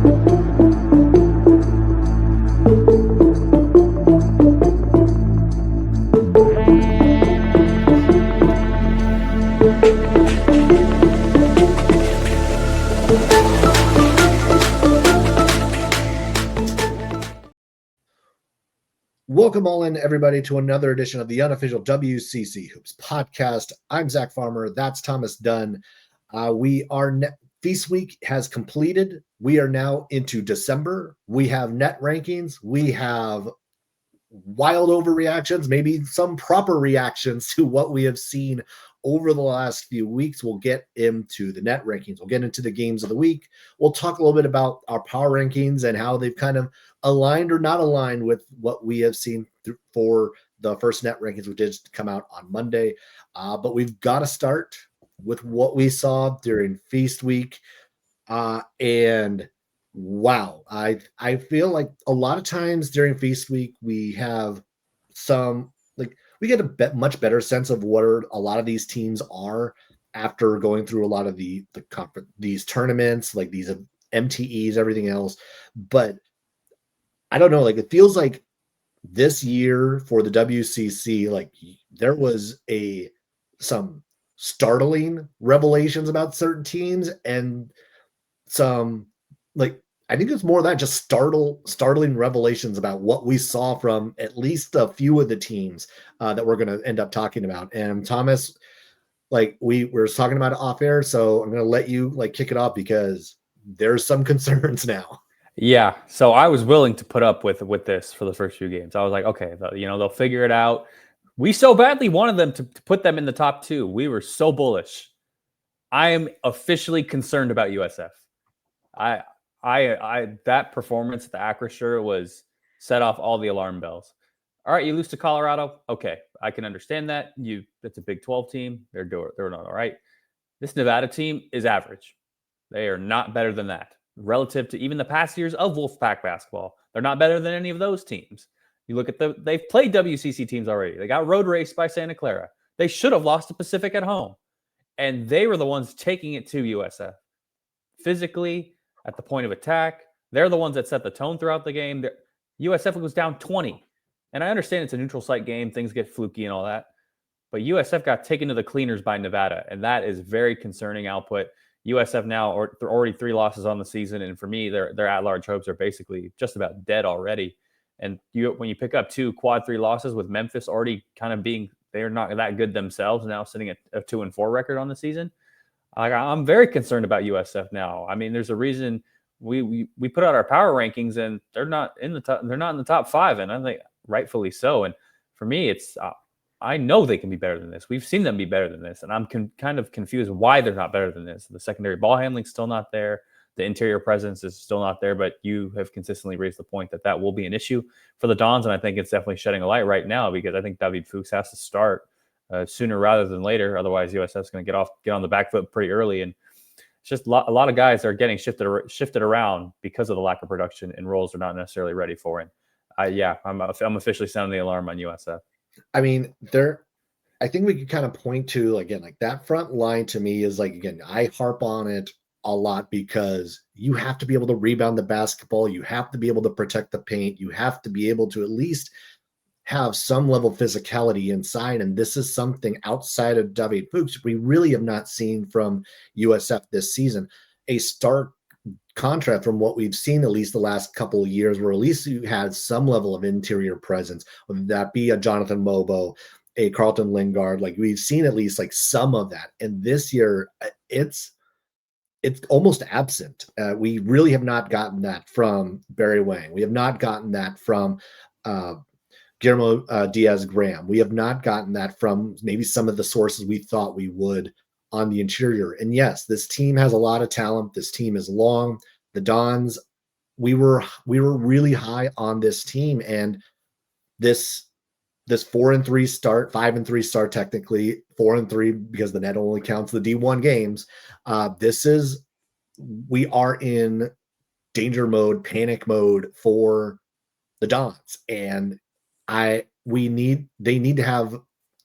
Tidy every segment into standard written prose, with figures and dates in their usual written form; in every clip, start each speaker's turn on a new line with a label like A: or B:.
A: Welcome all in, everybody, to another edition of the unofficial WCC Hoops podcast. I'm Zach Farmer. That's Thomas Dunn. Feast week has completed. We are now into December. We have net rankings. We have wild overreactions, maybe some proper reactions to what we have seen over the last few weeks. We'll get into the net rankings. We'll get into the games of the week. We'll talk a little bit about our power rankings and how they've kind of aligned or not aligned with what we have seen for the first net rankings, which did come out on Monday. But we've got to start with what we saw during Feast Week. And wow, I feel like a lot of times during Feast Week, we have we get a much better sense of what a lot of these teams are after going through a lot of these tournaments, like these MTEs, everything else. But I don't know, it feels like this year for the WCC, there was some startling revelations about certain teams, and some I think it's more of that, just startling revelations about what we saw from at least a few of the teams that we're going to end up talking about. And Thomas, we were talking about it off air, so I'm going to let you kick it off because there's some concerns now.
B: Yeah, so I was willing to put up with this for the first few games. I was like, okay, they'll figure it out. We so badly wanted them to put them in the top two. We were so bullish. I am officially concerned about USF. That performance at the Acrisure was set off all the alarm bells. All right, you lose to Colorado. Okay, I can understand that. That's a Big 12 team. They're not all right. This Nevada team is average. They are not better than that. Relative to even the past years of Wolfpack basketball, they're not better than any of those teams. You look at they've played WCC teams already. They got road raced by Santa Clara. They should have lost to Pacific at home. And they were the ones taking it to USF. Physically, at the point of attack, they're the ones that set the tone throughout the game. USF was down 20. And I understand it's a neutral site game. Things get fluky and all that. But USF got taken to the cleaners by Nevada. And that is very concerning output. USF now are already 3 losses on the season, and for me, their at-large hopes are basically just about dead already. And when you pick up 2 quad 3 losses with Memphis already kind of they're not that good themselves, now sitting at a 2-4 record on the season, I'm very concerned about USF now. I mean, there's a reason we put out our power rankings, and they're not in the top 5, and I think rightfully so. And for me, it's I know they can be better than this. We've seen them be better than this, and I'm kind of confused why they're not better than this. The secondary ball handling's still not there. The interior presence is still not there, but you have consistently raised the point that will be an issue for the Dons, and I think it's definitely shedding a light right now because I think David Fuchs has to start sooner rather than later. Otherwise, USF's going to get on the back foot pretty early, and it's just a lot of guys are getting shifted around because of the lack of production and roles they're not necessarily ready for. And I'm officially sounding the alarm on USF.
A: I mean, I think we could kind of point to, again, that front line to me is again, I harp on it a lot because you have to be able to rebound the basketball. You have to be able to protect the paint. You have to be able to at least have some level of physicality inside. And this is something outside of David Fuchs we really have not seen from USF this season. A stark contrast from what we've seen at least the last couple of years, where at least you had some level of interior presence, whether that be a Jonathan Mobo, a Carlton Lingard. We've seen at least some of that. And this year, it's almost absent. We really have not gotten that from Barry Wang. We have not gotten that from Guillermo Diaz-Graham. We have not gotten that from maybe some of the sources we thought we would on the interior. And yes, this team has a lot of talent. This team is long. The Dons, we were really high on this team, and this 4-3 start, 5-3 start, technically 4-3 because the net only counts the D1 games. We are in danger mode, panic mode for the Dons, and they need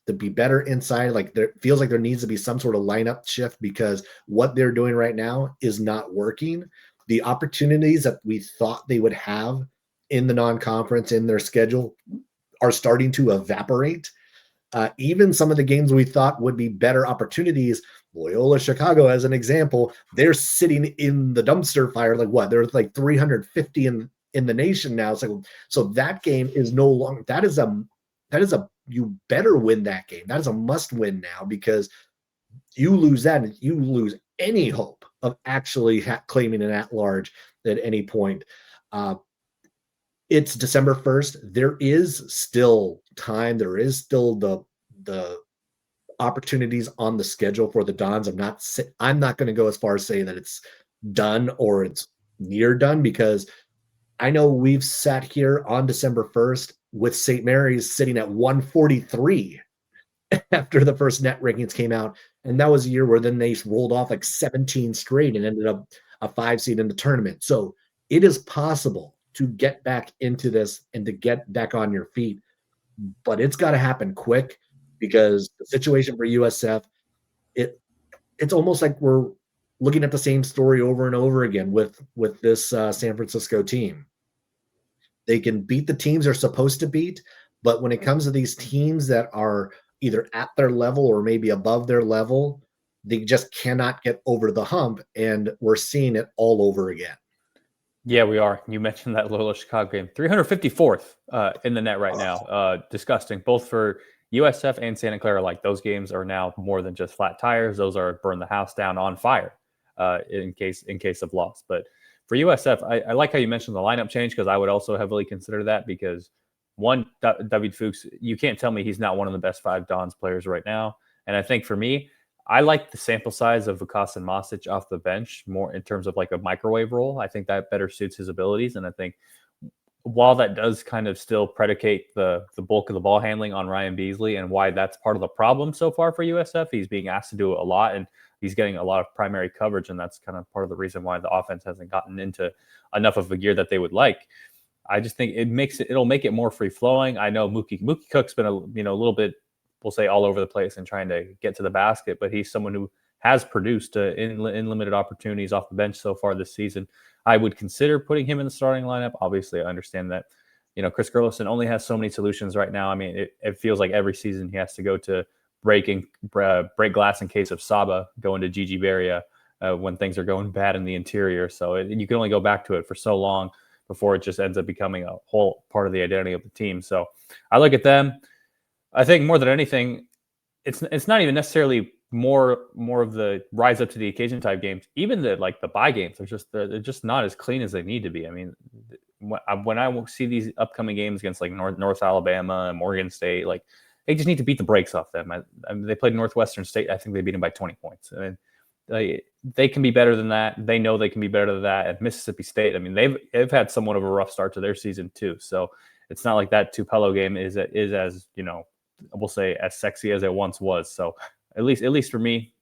A: to be better inside. There feels like there needs to be some sort of lineup shift because what they're doing right now is not working. the opportunities that we thought they would have in the non-conference in their schedule are starting to evaporate. Even some of the games we thought would be better opportunities, Loyola Chicago, as an example, they're sitting in the dumpster fire. Like what? There's like 350 in the nation now. It's like, so that game is no longer. That is a you better win that game. That is a must win now, because you lose that and you lose any hope of actually claiming an at large at any point. It's December 1st. There is still time. There is still the opportunities on the schedule for the Dons. I'm not going to go as far as say that it's done or it's near done, because I know we've sat here on December 1st with St. Mary's sitting at 143 after the first net rankings came out. And that was a year where then they rolled off like 17 straight and ended up a 5 seed in the tournament. So it is possible to get back into this and to get back on your feet, but it's got to happen quick, because the situation for USF, it's almost like we're looking at the same story over and over again with this San Francisco team. They can beat the teams they're supposed to beat, but when it comes to these teams that are either at their level or maybe above their level, they just cannot get over the hump, and we're seeing it all over again.
B: Yeah, we are. You mentioned that Loyola Chicago game. 354th in the net right now. Disgusting, both for USF and Santa Clara. Like, those games are now more than just flat tires. Those are burn the house down on fire in case of loss. But for USF, I like how you mentioned the lineup change, because I would also heavily consider that, because one, David Fuchs, you can't tell me he's not one of the best 5 Dons players right now. And I think for me, I like the sample size of Vukas and Masic off the bench more in terms of like a microwave role. I think that better suits his abilities. And I think while that does kind of still predicate the bulk of the ball handling on Ryan Beasley, and why that's part of the problem so far for USF, he's being asked to do a lot, and he's getting a lot of primary coverage. And that's kind of part of the reason why the offense hasn't gotten into enough of a gear that they would like. I just think it'll make it more free flowing. I know Mookie Cook's been a little bit, we'll say, all over the place and trying to get to the basket, but he's someone who has produced in limited opportunities off the bench so far this season. I would consider putting him in the starting lineup. Obviously, I understand that, Chris Gerlison only has so many solutions right now. I mean, it feels like every season he has to go to break glass in case of Saba, going to Gigi Beria when things are going bad in the interior. So you can only go back to it for so long before it just ends up becoming a whole part of the identity of the team. So I look at them. I think more than anything, it's not even necessarily more of the rise up to the occasion type games. Even the bye games they're just not as clean as they need to be. I mean, when I see these upcoming games against like North Alabama and Morgan State, like, they just need to beat the brakes off them. I mean, they played Northwestern State. I think they beat them by 20 points. I mean, they can be better than that. They know they can be better than that. At Mississippi State, I mean, they've had somewhat of a rough start to their season too. So it's not like that Tupelo game is as, we'll say, as sexy as it once was. So at least for me,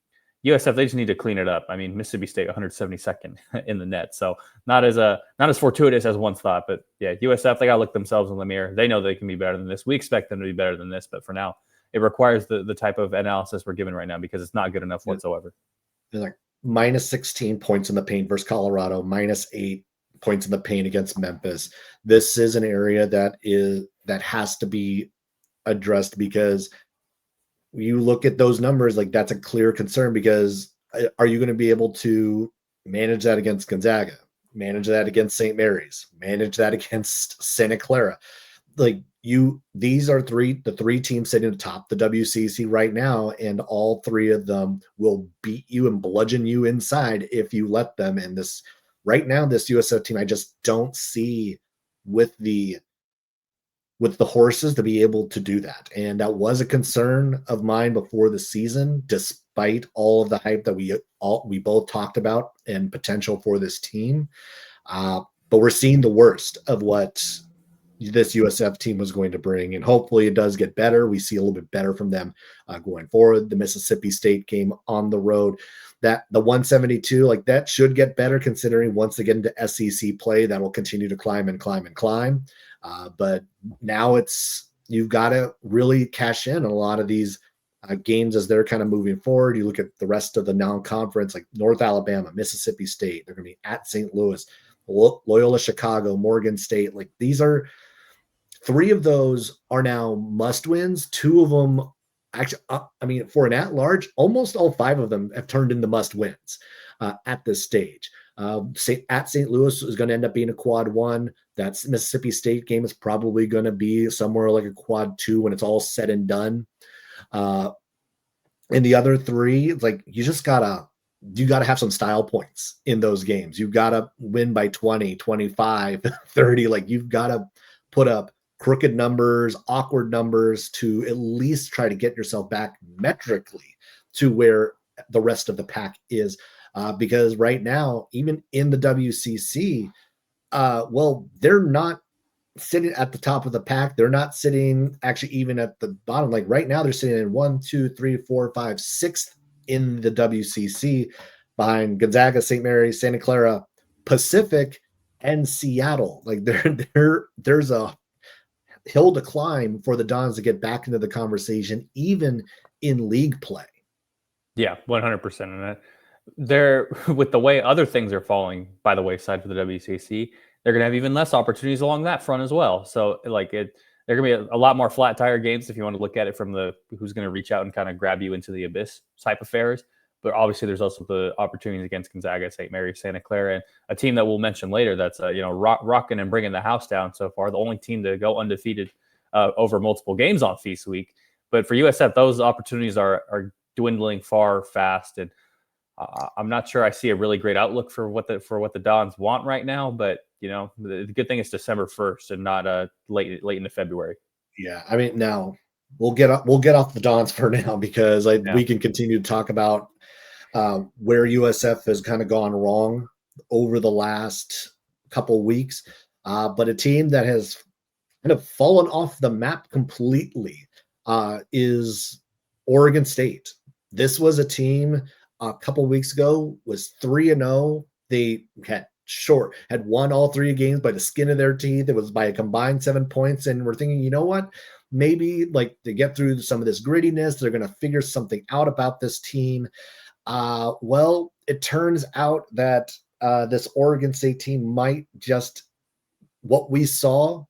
B: USF, they just need to clean it up. I mean, Mississippi State 172nd in the net, so not as fortuitous as once thought. But yeah, USF, they got to look themselves in the mirror. They know they can be better than this. We expect them to be better than this, but for now, it requires the type of analysis we're given right now, because it's not good enough whatsoever.
A: They're like minus 16 points in the paint versus Colorado, minus 8 points in the paint against Memphis. This is an area that has to be addressed, because you look at those numbers, like, that's a clear concern, because are you going to be able to manage that against Gonzaga, manage that against St. Mary's, manage that against Santa Clara? Like, these are the 3 teams sitting atop the WCC right now, and all 3 of them will beat you and bludgeon you inside if you let them. And this right now, this USF team, I just don't see with the horses to be able to do that. And that was a concern of mine before the season, despite all of the hype that we both talked about and potential for this team. But we're seeing the worst of what this USF team was going to bring, and hopefully it does get better. We see a little bit better from them going forward. The Mississippi State game on the road, that the 172, like, that should get better, considering once they get into SEC play, that will continue to climb and climb and climb. But now you've got to really cash in on a lot of these games as they're kind of moving forward. You look at the rest of the non-conference, like North Alabama, Mississippi State. They're going to be at St. Louis, Loyola Chicago, Morgan State. Like these are three of those are now must wins. Two of them, actually, I mean, for an at large, almost all five of them have turned into must wins at this stage. At St. Louis is going to end up being a quad one. That's Mississippi State game is probably going to be somewhere like a quad two when it's all said and done. And the other three, it's like you gotta have some style points in those games. You've got to win by 20, 25, 30. Like you've got to put up crooked numbers, awkward numbers to at least try to get yourself back metrically to where the rest of the pack is. Because right now, even in the WCC, well, they're not sitting at the top of the pack. They're not sitting actually even at the bottom. Like right now, they're sitting in 1, 2, 3, 4, 5, 6th in the WCC behind Gonzaga, St. Mary's, Santa Clara, Pacific, and Seattle. Like there's a hill to climb for the Dons to get back into the conversation, even in league play.
B: Yeah, 100%. And they're with the way other things are falling by the wayside for the WCC, they're going to have even less opportunities along that front as well. So like they're going to be a lot more flat tire games if you want to look at it from the who's going to reach out and kind of grab you into the abyss type affairs. But obviously, there's also the opportunities against Gonzaga, St. Mary's, Santa Clara, and a team that we'll mention later that's rocking and bringing the house down so far. The only team to go undefeated over multiple games on Feast Week. But for USF, those opportunities are dwindling fast, and I'm not sure I see a really great outlook for what the Dons want right now. But the good thing is December 1st and not late into February.
A: Yeah, I mean, now we'll get off the Dons for now because we can continue to talk about where USF has kind of gone wrong over the last couple weeks. But a team that has kind of fallen off the map completely is Oregon State. This was a team a couple weeks ago was 3-0. They had won all three games by the skin of their teeth. It was by a combined 7 points. And we're thinking, you know what? Maybe like to get through some of this grittiness, they're going to figure something out about this team. Well, it turns out that this Oregon State team might just, what we saw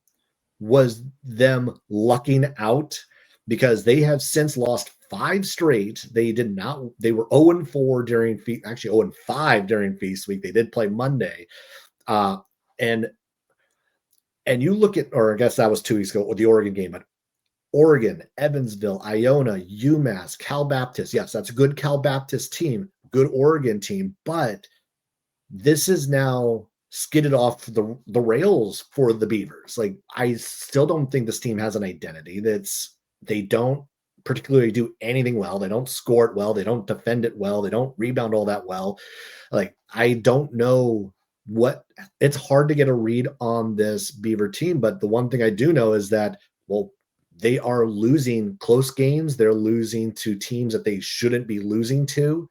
A: was them lucking out because they have since lost 5 straight. They were 0-4 during actually 0-5 during Feast Week. They did play Monday. And you look at, or I guess that was 2 weeks ago with the Oregon game, but Oregon, Evansville, Iona, UMass, Cal Baptist. Yes, that's a good Cal Baptist team, good Oregon team, but this is now skidded off the rails for the Beavers. Like, I still don't think this team has an identity. They don't particularly do anything well. They don't score it well. They don't defend it well. They don't rebound all that well. Like, I don't know it's hard to get a read on this Beaver team, but the one thing I do know is that, well, they are losing close games. They're losing to teams that they shouldn't be losing to.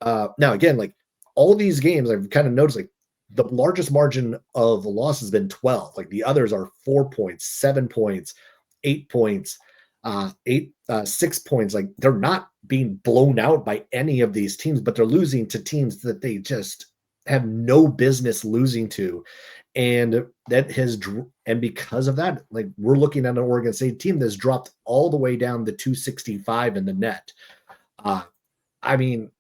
A: Now, again, like all these games, I've kind of noticed like the largest margin of the loss has been 12. Like the others are 4 points, 7 points, 8 points, 6 points. Like they're not being blown out by any of these teams, but they're losing to teams that they just have no business losing to. And because of that, like we're looking at an Oregon State team that's dropped all the way down to 265 in the net. I mean,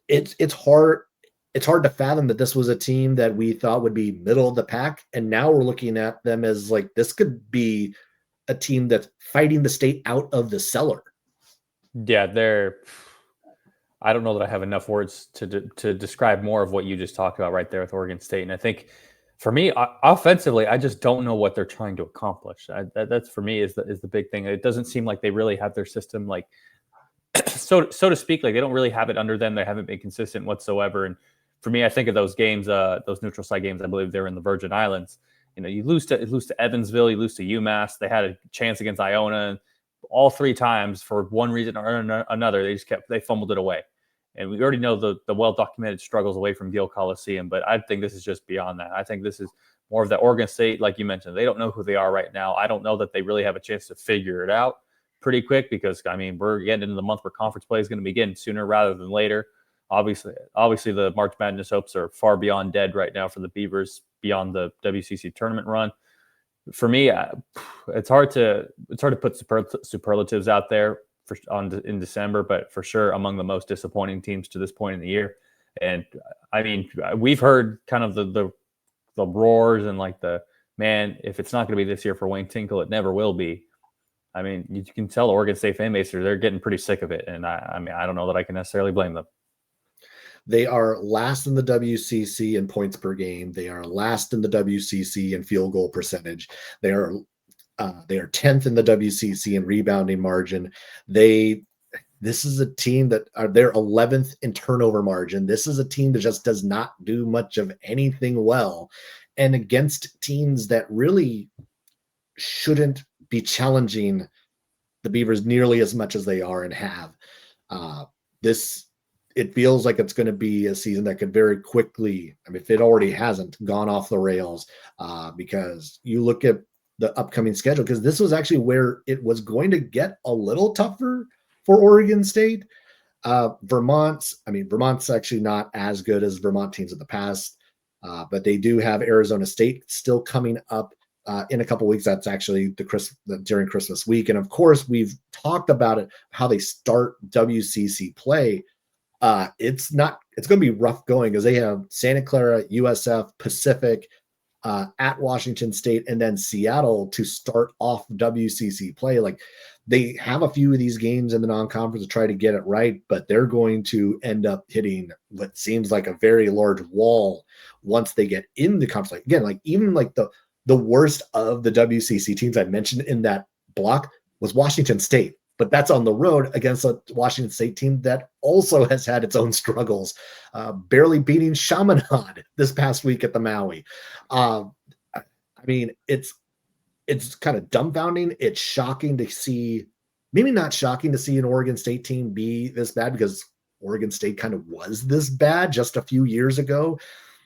A: it's hard to fathom that this was a team that we thought would be middle of the pack, and now we're looking at them as like this could be a team that's fighting the state out of the cellar.
B: Yeah, I don't know that I have enough words to describe more of what you just talked about right there with Oregon State. And I think for me, offensively, I just don't know what they're trying to accomplish. That's for me is the big thing. It doesn't seem like they really have their system like so to speak. Like they don't really have it under them. They haven't been consistent whatsoever. And for me, I think of those games, those neutral site games. I believe they're in the Virgin Islands. You lose to Evansville, you lose to UMass. They had a chance against Iona. All 3 times for one reason or another, they fumbled it away. And we already know the well-documented struggles away from Gill Coliseum, but I think this is just beyond that. I think this is more of that Oregon State, like you mentioned. They don't know who they are right now. I don't know that they really have a chance to figure it out. pretty quick because, I mean, we're getting into the month where conference play is going to begin sooner rather than later. Obviously, the March Madness hopes are far beyond dead right now for the Beavers beyond the WCC tournament run. For me, it's hard to put superlatives out there in December, but for sure among the most disappointing teams to this point in the year. And I mean, we've heard kind of the roars and like the, man, if it's not going to be this year for Wayne Tinkle, it never will be. I mean, you can tell the Oregon State fan base, they're getting pretty sick of it. And I mean, I don't know that I can necessarily blame them.
A: They are last in the WCC in points per game. They are last in the WCC in field goal percentage. They are 10th in the WCC in rebounding margin. This is a team that are their 11th in turnover margin. This is a team that just does not do much of anything well. And against teams that really shouldn't be challenging the Beavers nearly as much as they are and have. It feels like it's going to be a season that could very quickly, I mean, if it already hasn't, gone off the rails, because you look at the upcoming schedule, because this was actually where it was going to get a little tougher for Oregon State. Vermont's actually not as good as Vermont teams in the past, but they do have Arizona State still coming up in a couple of weeks. That's actually during Christmas week. And of course, we've talked about it, how they start WCC play. It's going to be rough going because they have Santa Clara, USF, Pacific, at Washington State, and then Seattle to start off WCC play. Like, they have a few of these games in the non-conference to try to get it right, but they're going to end up hitting what seems like a very large wall once they get in the conference. Like, again, like even like the worst of the WCC teams I mentioned in that block was Washington State. But that's on the road against a Washington State team that also has had its own struggles, barely beating Chaminade this past week at the Maui. I mean, it's kind of dumbfounding. It's shocking to see, maybe not shocking to see an Oregon State team be this bad, because Oregon State kind of was this bad just a few years ago,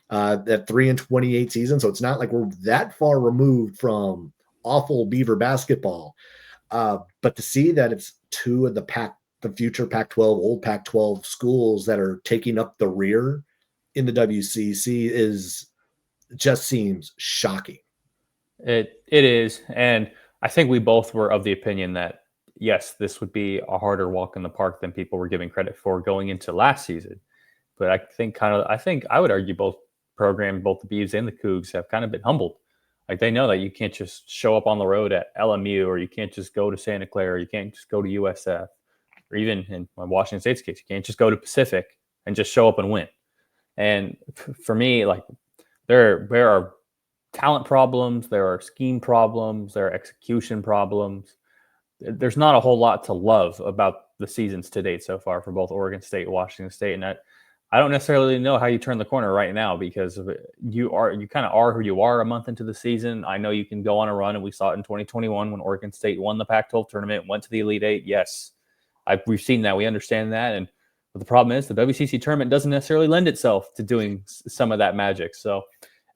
A: that 3-28 season. So it's not like we're that far removed from awful Beaver basketball. But to see that it's two of the future Pac-12, old Pac-12 schools that are taking up the rear in the WCC just seems shocking.
B: It is. And I think we both were of the opinion that, yes, this would be a harder walk in the park than people were giving credit for going into last season. But I think I would argue both programs, both the Beavs and the Cougs, have kind of been humbled. Like, they know that you can't just show up on the road at LMU, or you can't just go to Santa Clara, or you can't just go to USF, or even in Washington State's case, you can't just go to Pacific and just show up and win. And for me, like, there are talent problems, there are scheme problems, there are execution problems. There's not a whole lot to love about the seasons to date so far for both Oregon State and Washington State. And I don't necessarily know how you turn the corner right now, because you kind of are who you are a month into the season. I know you can go on a run, and we saw it in 2021 when Oregon State won the Pac-12 tournament, went to the Elite Eight. Yes, we've seen that. We understand that. But the problem is the WCC tournament doesn't necessarily lend itself to doing some of that magic. So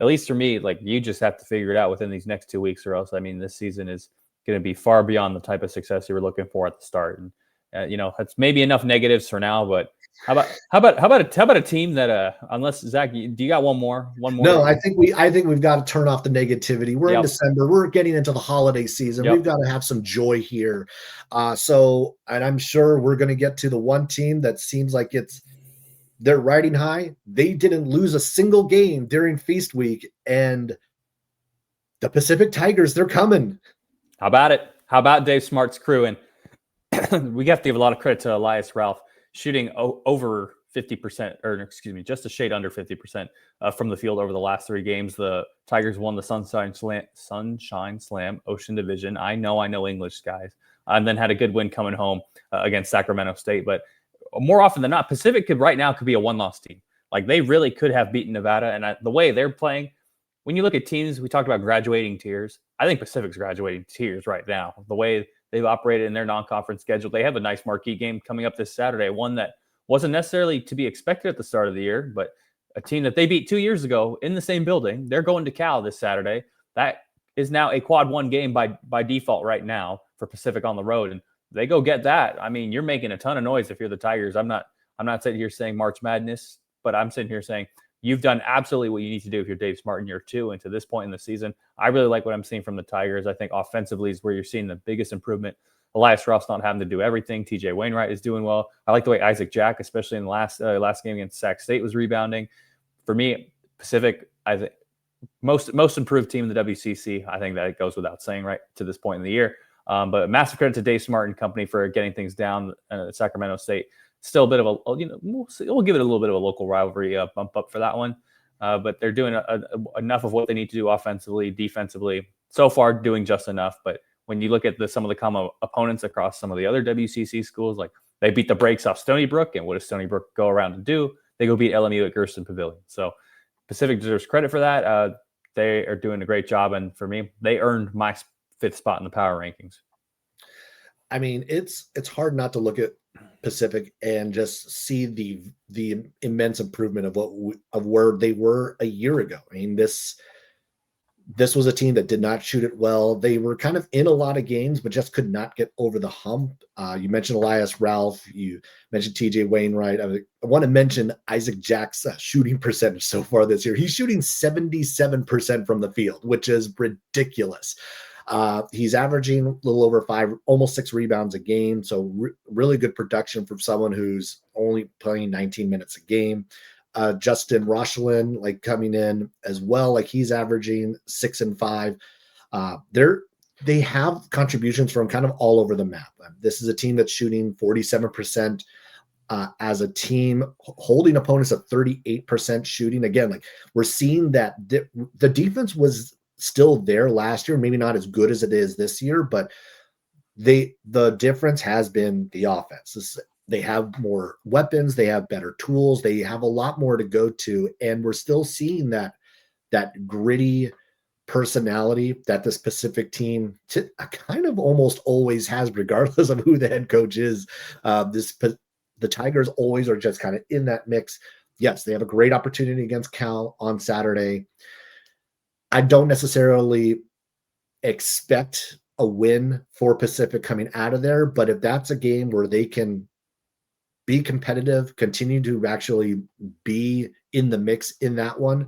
B: at least for me, like, you just have to figure it out within these next 2 weeks, or else, I mean, this season is going to be far beyond the type of success you were looking for at the start. And it's maybe enough negatives for now, but how about a team that unless, Zach, do you got one more?
A: No, I think we've got to turn off the negativity. We're in December. We're getting into the holiday season. We've got to have some joy here. And I'm sure we're going to get to the one team that seems like they're riding high. They didn't lose a single game during Feast Week, and the Pacific Tigers, they're coming.
B: How about it? How about Dave Smart's crew? And we have to give a lot of credit to Elias Ralph, shooting over 50%, or excuse me, just a shade under 50% from the field over the last 3 games. The Tigers won the Sunshine Slam Ocean Division. I know English, guys. And then had a good win coming home against Sacramento State. But more often than not, Pacific could be a one-loss team. Like, they really could have beaten Nevada. And the way they're playing, when you look at teams, we talked about graduating tiers. I think Pacific's graduating tiers right now. The way they've operated in their non-conference schedule. They have a nice marquee game coming up this Saturday, one that wasn't necessarily to be expected at the start of the year, but a team that they beat 2 years ago in the same building. They're going to Cal this Saturday. That is now a quad 1 game by default right now for Pacific on the road. And they go get that. I mean, you're making a ton of noise if you're the Tigers. I'm not sitting here saying March Madness, but I'm sitting here saying you've done absolutely what you need to do if you're Dave Smart in year 2. And to this point in the season, I really like what I'm seeing from the Tigers. I think offensively is where you're seeing the biggest improvement. Elias Ruff's not having to do everything. TJ Wainwright is doing well. I like the way Isaac Jack, especially in the last game against Sac State, was rebounding. For me, Pacific, I think most improved team in the WCC. I think that goes without saying right to this point in the year. But massive credit to Dave Smart and company for getting things down at Sacramento State. Still a bit of a, we'll give it a little bit of a local rivalry bump up for that one. But they're doing enough of what they need to do offensively, defensively. So far, doing just enough. But when you look at some of the common opponents across some of the other WCC schools, like they beat the brakes off Stony Brook, and what does Stony Brook go around and do? They go beat LMU at Gerson Pavilion. So Pacific deserves credit for that. They are doing a great job, and for me, they earned my 5th spot in the power rankings.
A: I mean, it's hard not to look at Pacific and just see the immense improvement of where they were a year ago. I mean, this was a team that did not shoot it well. They were kind of in a lot of games, but just could not get over the hump. You mentioned Elias Ralph. You mentioned TJ Wainwright. I want to mention Isaac Jack's shooting percentage so far this year. He's shooting 77% from the field, which is ridiculous. He's averaging a little over 5, almost 6 rebounds a game. So really good production from someone who's only playing 19 minutes a game. Justin Rochelin, like coming in as well, like he's averaging 6 and 5. They have contributions from kind of all over the map. This is a team that's shooting 47% as a team, holding opponents at 38% shooting. Again, like we're seeing that the defense was still there last year, maybe not as good as it is this year, but the difference has been the offense. They have more weapons, they have better tools, they have a lot more to go to, and we're still seeing that gritty personality that this Pacific team kind of almost always has, regardless of who the head coach is. The Tigers always are just kind of in that mix. Yes, they have a great opportunity against Cal on Saturday. I don't necessarily expect a win for Pacific coming out of there, but if that's a game where they can be competitive, continue to actually be in the mix in that one,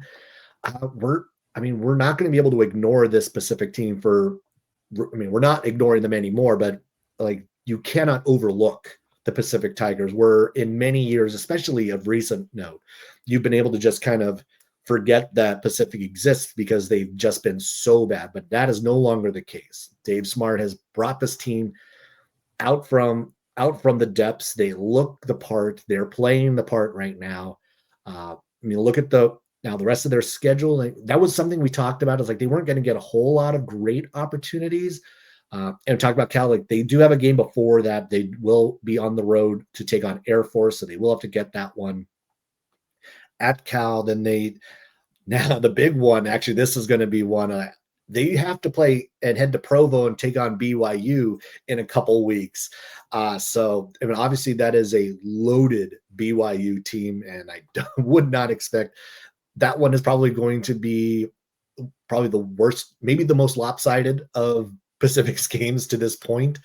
A: we're not going to be able to ignore this Pacific team we're not ignoring them anymore, but like you cannot overlook the Pacific Tigers, where in many years, especially of recent note, you've been able to just kind of forget that Pacific exists because they've just been so bad, but that is no longer the case. Dave Smart has brought this team out from the depths. They look the part. They're playing the part right now. Look at the rest of their schedule. That was something we talked about, is like they weren't going to get a whole lot of great opportunities. And talk about Cal, like they do have a game before that. They will be on the road to take on Air Force, so they will have to get that one at Cal. Then now the big one, actually, this is going to be one they have to play and head to Provo and take on BYU in a couple weeks. So obviously that is a loaded BYU team, and I would not expect that one is probably going to be the worst, maybe the most lopsided of Pacific's games to this point.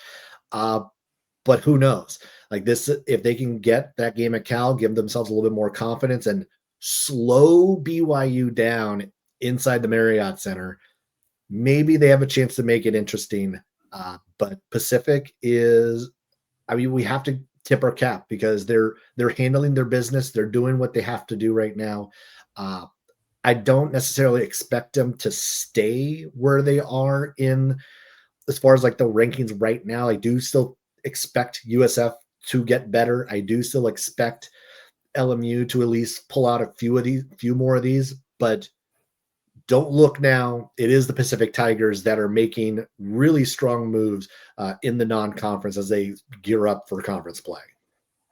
A: But who knows? Like this, if they can get that game at Cal, give themselves a little bit more confidence and slow BYU down inside the Marriott Center, maybe they have a chance to make it interesting. But Pacific is, we have to tip our cap because they're handling their business. They're doing what they have to do right now. I don't necessarily expect them to stay where they are as far as like the rankings right now. I do still expect USF to get better. I do still expect LMU to at least pull out a few more of these, but don't look now. It is the Pacific Tigers that are making really strong moves in the non-conference as they gear up for conference play.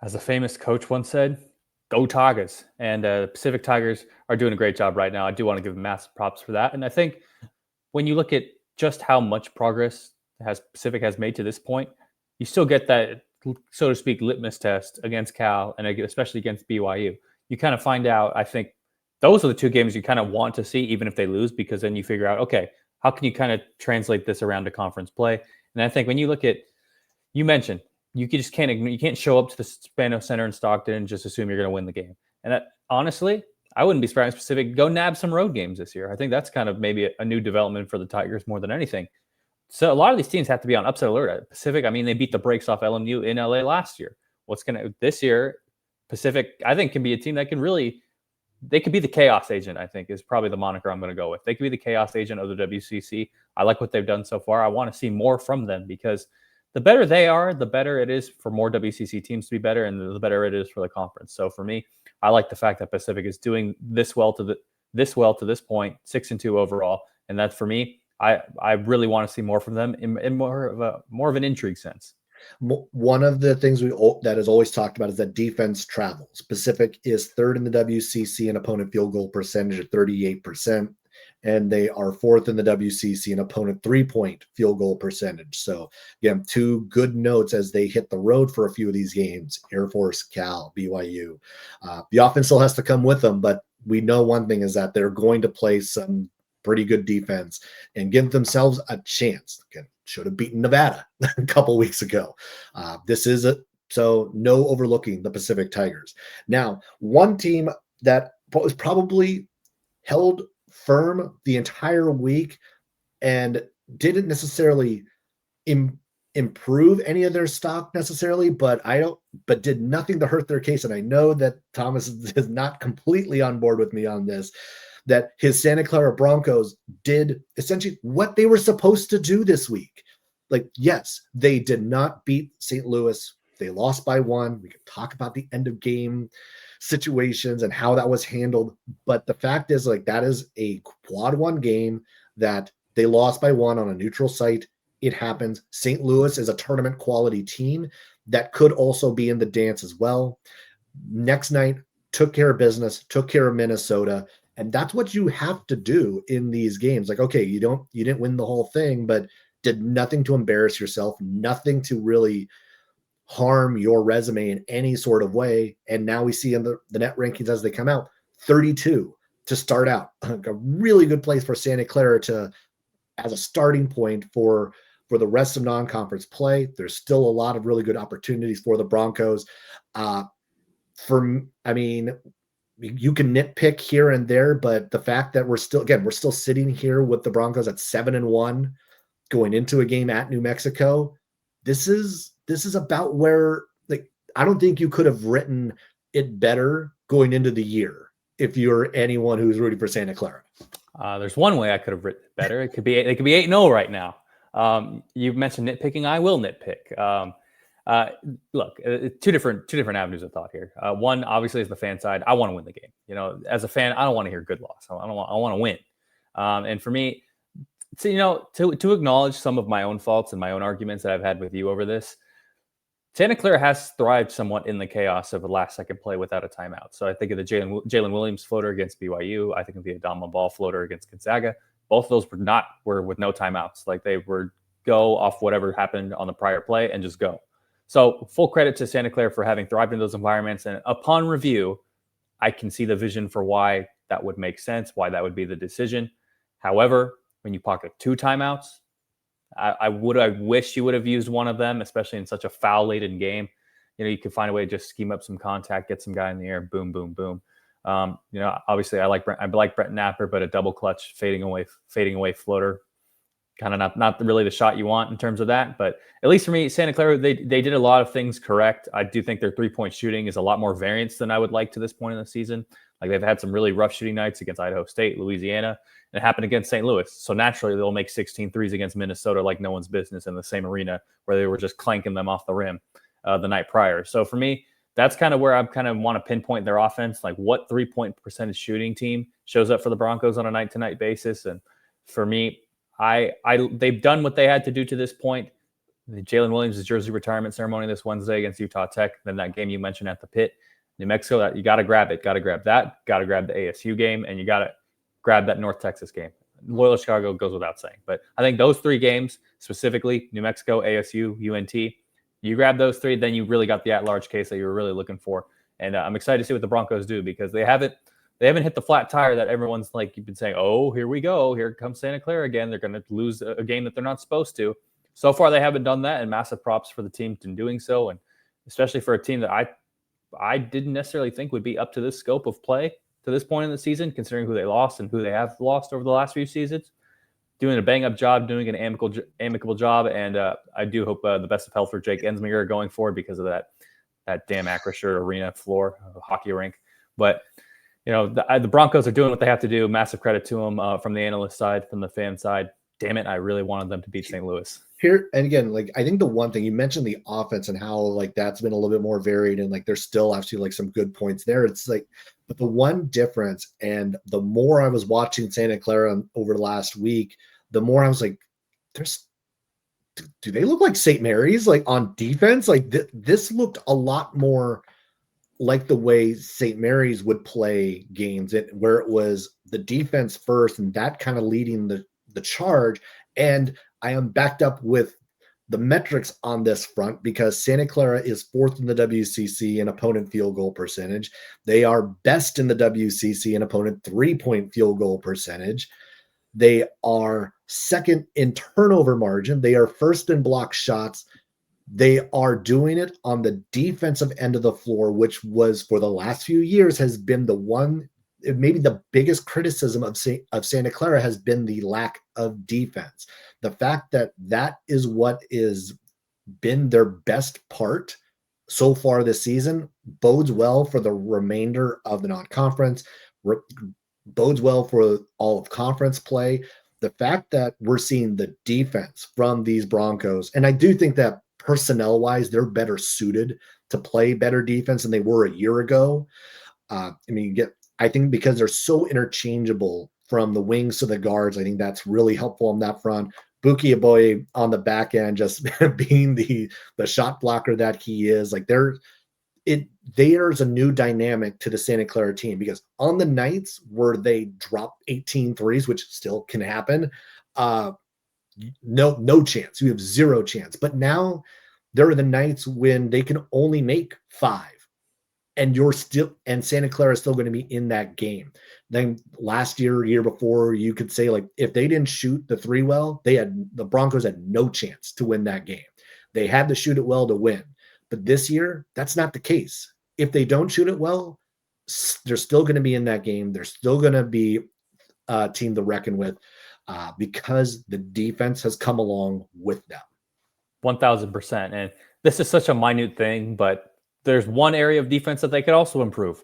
B: As a famous coach once said, go Tigers. And the Pacific Tigers are doing a great job right now. I do want to give them massive props for that. And I think when you look at just how much progress Pacific has made to this point, you still get that, so to speak, litmus test against Cal and especially against BYU. You kind of find out, I think, those are the two games you kind of want to see, even if they lose, because then you figure out, okay, how can you kind of translate this around to conference play? And I think when you look at, you mentioned you just can't show up to the Spano Center in Stockton and just assume you're going to win the game. And honestly, I wouldn't be surprised Pacific go nab some road games this year. I think that's kind of maybe a new development for the Tigers more than anything. So a lot of these teams have to be on upset alert. At Pacific, I mean, they beat the brakes off LMU in LA last year. This year? Pacific, I think, can be a team that can really, they could be the chaos agent, I think, is probably the moniker I'm going to go with. They could be the chaos agent of the WCC. I like what they've done so far. I want to see more from them because the better they are, the better it is for more WCC teams to be better, and the better it is for the conference. So for me, I like the fact that Pacific is doing this well to this point, 6-2 overall, and that's for me. I really want to see more from them in more of an intrigue sense.
A: One of the things that is always talked about is that defense travels. Pacific is third in the WCC in opponent field goal percentage at 38%, and they are fourth in the WCC in opponent 3-point field goal percentage. So again, two good notes as they hit the road for a few of these games: Air Force, Cal, BYU. The offense still has to come with them, but we know one thing is that they're going to play some pretty good defense and give themselves a chance. Again, should have beaten Nevada a couple weeks ago. So no overlooking the Pacific Tigers. Now, one team that was probably held firm the entire week and didn't necessarily improve any of their stock necessarily, but did nothing to hurt their case. And I know that Thomas is not completely on board with me on this, that his Santa Clara Broncos did essentially what they were supposed to do this week. Like, yes, they did not beat St. Louis. They lost by 1. We could talk about the end of game situations and how that was handled. But the fact is, like, that is a quad 1 game that they lost by 1 on a neutral site. It happens. St. Louis is a tournament quality team that could also be in the dance as well. Next night, took care of business, took care of Minnesota. And that's what you have to do in these games. Like, okay, you didn't win the whole thing, but did nothing to embarrass yourself, nothing to really harm your resume in any sort of way. And now we see in the net rankings as they come out, 32 to start out. A really good place for Santa Clara as a starting point for the rest of non-conference play. There's still a lot of really good opportunities for the Broncos. You can nitpick here and there, but the fact that we're still sitting here with the Broncos at 7-1 going into a game at New Mexico. This is about where, like, I don't think you could have written it better going into the year if you're anyone who's rooting for Santa Clara.
B: There's one way I could have written it better. They could be 8-0 right now. You mentioned nitpicking. I will nitpick. Look, two different avenues of thought here. One, obviously, is the fan side. I want to win the game. You know, as a fan, I don't want to hear good loss. I want to win. And for me, to acknowledge some of my own faults and my own arguments that I've had with you over this, Santa Clara has thrived somewhat in the chaos of a last-second play without a timeout. So I think of the Jalen Williams floater against BYU. I think of the Adama Ball floater against Gonzaga. Both of those were with no timeouts. Like, they were go off whatever happened on the prior play and just go. So full credit to Santa Clara for having thrived in those environments. And upon review, I can see the vision for why that would make sense, why that would be the decision. However, when you pocket 2 timeouts, I wish you would have used one of them, especially in such a foul-laden game. You know, you could find a way to just scheme up some contact, get some guy in the air, boom, boom, boom. Obviously I like Brett Napper, but a double clutch fading away floater, kind of not really the shot you want in terms of that. But at least for me, Santa Clara, they did a lot of things correct. I do think their 3-point shooting is a lot more variance than I would like to this point in the season. Like, they've had some really rough shooting nights against Idaho State, Louisiana, and it happened against St. Louis. So naturally, they'll make 16 threes against Minnesota like no one's business in the same arena where they were just clanking them off the rim the night prior. So for me, that's kind of where I kind of want to pinpoint their offense. Like, what 3-point percentage shooting team shows up for the Broncos on a night-to-night basis? And for me, they've done what they had to do to this point. The Jalen Williams' jersey retirement ceremony this Wednesday against Utah Tech, then that game you mentioned at the Pit, New Mexico, you got to grab it. Got to grab that. Got to grab the ASU game, and you got to grab that North Texas game. Loyola Chicago goes without saying. But I think those 3 games, specifically New Mexico, ASU, UNT, you grab those 3, then you really got the at-large case that you were really looking for. And I'm excited to see what the Broncos do, because they haven't hit the flat tire that everyone's like, you've been saying, oh, here we go. Here comes Santa Clara again. They're going to lose a game that they're not supposed to. so far they haven't done that, and massive props for the team in doing so, and especially for a team that I didn't necessarily think would be up to this scope of play to this point in the season, considering who they lost and who they have lost over the last few seasons. Doing a bang-up job, doing an amicable job, and I do hope the best of health for Jake Ensminger going forward because of that damn Acrisure arena floor, hockey rink. But the Broncos are doing what they have to do. Massive credit to them from the analyst side, from the fan side. Damn it, I really wanted them to beat St. Louis.
A: Here, and again, like, I think the one thing you mentioned, the offense and how like that's been a little bit more varied, and like there's still actually like some good points there. It's like, but the one difference, and the more I was watching Santa Clara over the last week, the more I was like, do they look like St. Mary's like on defense? Like this looked a lot more like the way St. Mary's would play games, where it was the defense first and that kind of leading the charge. And I am backed up with the metrics on this front because Santa Clara is fourth in the WCC in opponent field goal percentage. They are best in the WCC in opponent 3-point field goal percentage. They are second in turnover margin. They are first in block shots. They are doing it on the defensive end of the floor, which was for the last few years has been the one, maybe the biggest criticism of Santa Clara has been the lack of defense. The fact that is what is been their best part so far this season bodes well for the remainder of the non-conference, bodes well for all of conference play. The fact that we're seeing the defense from these Broncos, and I do think that personnel-wise, they're better suited to play better defense than they were a year ago. I think because they're so interchangeable from the wings to the guards, I think that's really helpful on that front. Buki Aboye on the back end, just being the shot blocker that he is, like there's a new dynamic to the Santa Clara team, because on the nights where they drop 18 threes, which still can happen, no chance. You have zero chance. But now there are the nights when they can only make 5. And Santa Clara is still going to be in that game. Then last year before, you could say like if they didn't shoot the 3 well, the Broncos had no chance to win that game. They had to shoot it well to win. But this year, that's not the case. If they don't shoot it well, they're still going to be in that game. They're still going to be a team to reckon with because the defense has come along with them.
B: 1,000%. And this is such a minute thing, but there's one area of defense that they could also improve.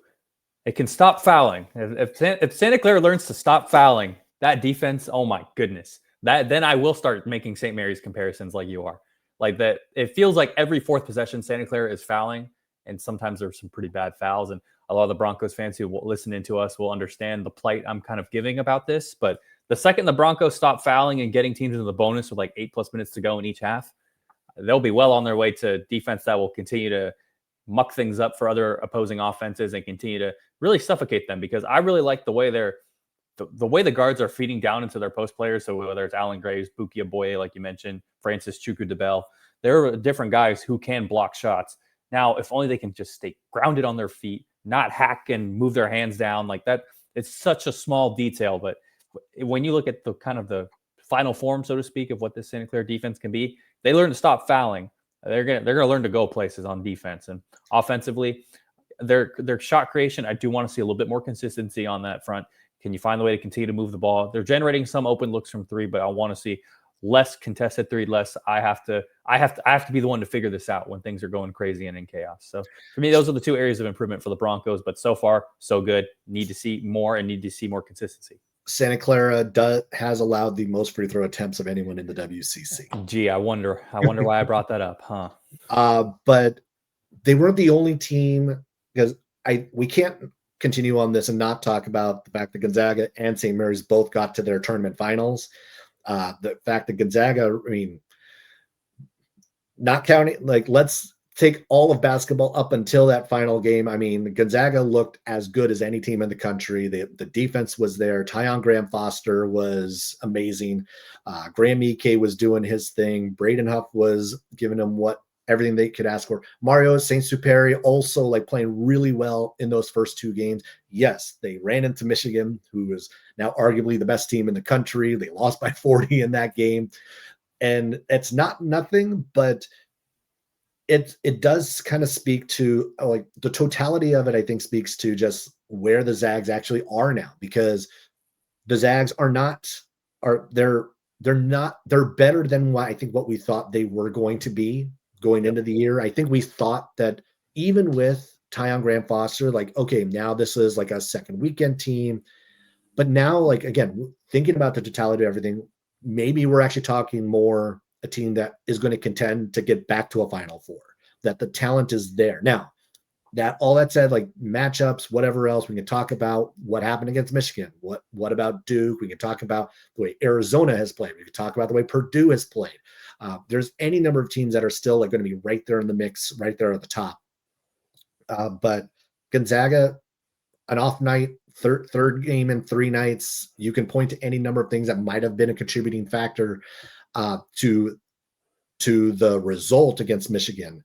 B: It can stop fouling. If Santa Clara learns to stop fouling, that defense, oh my goodness, then I will start making St. Mary's comparisons like you are. Like that, it feels like every fourth possession Santa Clara is fouling, and sometimes there's some pretty bad fouls. And a lot of the Broncos fans who will listen into us will understand the plight I'm kind of giving about this. But the second the Broncos stop fouling and getting teams into the bonus with like 8+ minutes to go in each half, they'll be well on their way to defense that will continue to muck things up for other opposing offenses and continue to really suffocate them. Because I really like the way the way the guards are feeding down into their post players. So whether it's Alan Graves, Buki Aboye, like you mentioned, Francis Chukwudebel, they're different guys who can block shots. Now, if only they can just stay grounded on their feet, not hack and move their hands down like that. It's such a small detail, but when you look at the kind of the final form, so to speak, of what this Santa Clara defense can be, they learn to stop fouling. They're gonna learn to go places on defense. And offensively, their shot creation, I do want to see a little bit more consistency on that front. Can you find the way to continue to move the ball? They're generating some open looks from 3, but I want to see less contested 3, less. I have to be the one to figure this out when things are going crazy and in chaos. So for me, those are the 2 areas of improvement for the Broncos. But so far, so good. Need to see more and need to see more consistency.
A: Santa Clara has allowed the most free throw attempts of anyone in the WCC.
B: Gee, I wonder why I brought that up, huh?
A: But they weren't the only team, because we can't continue on this and not talk about the fact that Gonzaga and St. Mary's both got to their tournament finals. The fact that Gonzaga, not counting, like, let's take all of basketball up until that final game. I mean, Gonzaga looked as good as any team in the country. The defense was there. Tyon Graham-Foster was amazing. Graham Ike was doing his thing. Braden Huff was giving them everything they could ask for. Mario Saint-Superi also like playing really well in those first 2 games. Yes, they ran into Michigan, who is now arguably the best team in the country. They lost by 40 in that game. And it's not nothing, but it does kind of speak to like the totality of it. I think speaks to just where the Zags actually are now, because the Zags are not are they're better than what I think what we thought they were going to be going
B: Yep.
A: into the year. I think we thought that even with Tyon Graham Foster, like, okay, now this is like a second weekend team. But now, like, again, thinking about the totality of everything, maybe we're actually talking more a team that is going to contend to get back to a Final Four, that the talent is there. Now, that all that said, like matchups, whatever else, we can talk about what happened against Michigan. What about Duke? We can talk about the way Arizona has played. We can talk about the way Purdue has played. There's any number of teams that are still like going to be right there in the mix, right there at the top. But Gonzaga, an off night, third game in 3 nights. You can point to any number of things that might have been a contributing factor to the result against Michigan.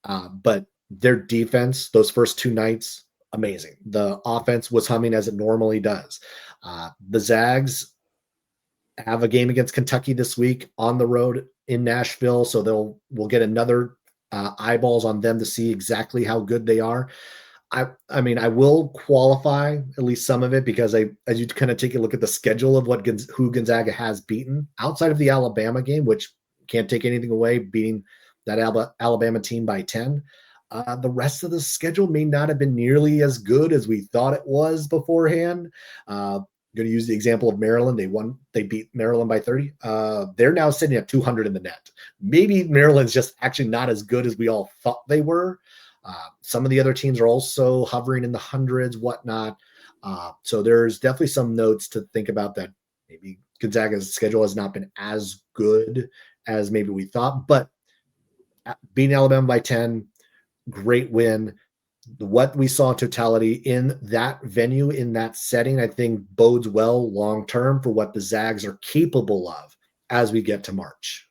A: But their defense, those first 2 nights, amazing. The offense was humming as it normally does. The Zags have a game against Kentucky this week on the road in Nashville, so we'll get another eyeballs on them to see exactly how good they are. I mean, I will qualify at least some of it, because as you kind of take a look at the schedule of who Gonzaga has beaten outside of the Alabama game, which can't take anything away, beating that Alabama team by 10. The rest of the schedule may not have been nearly as good as we thought it was beforehand. I'm going to use the example of Maryland. They beat Maryland by 30. They're now sitting at 200 in the net. Maybe Maryland's just actually not as good as we all thought they were. Some of the other teams are also hovering in the hundreds, whatnot. So there's definitely some notes to think about, that maybe Gonzaga's schedule has not been as good as maybe we thought, but beating Alabama by 10, great win. What we saw in totality in that venue, in that setting, I think bodes well long term for what the Zags are capable of as we get to March.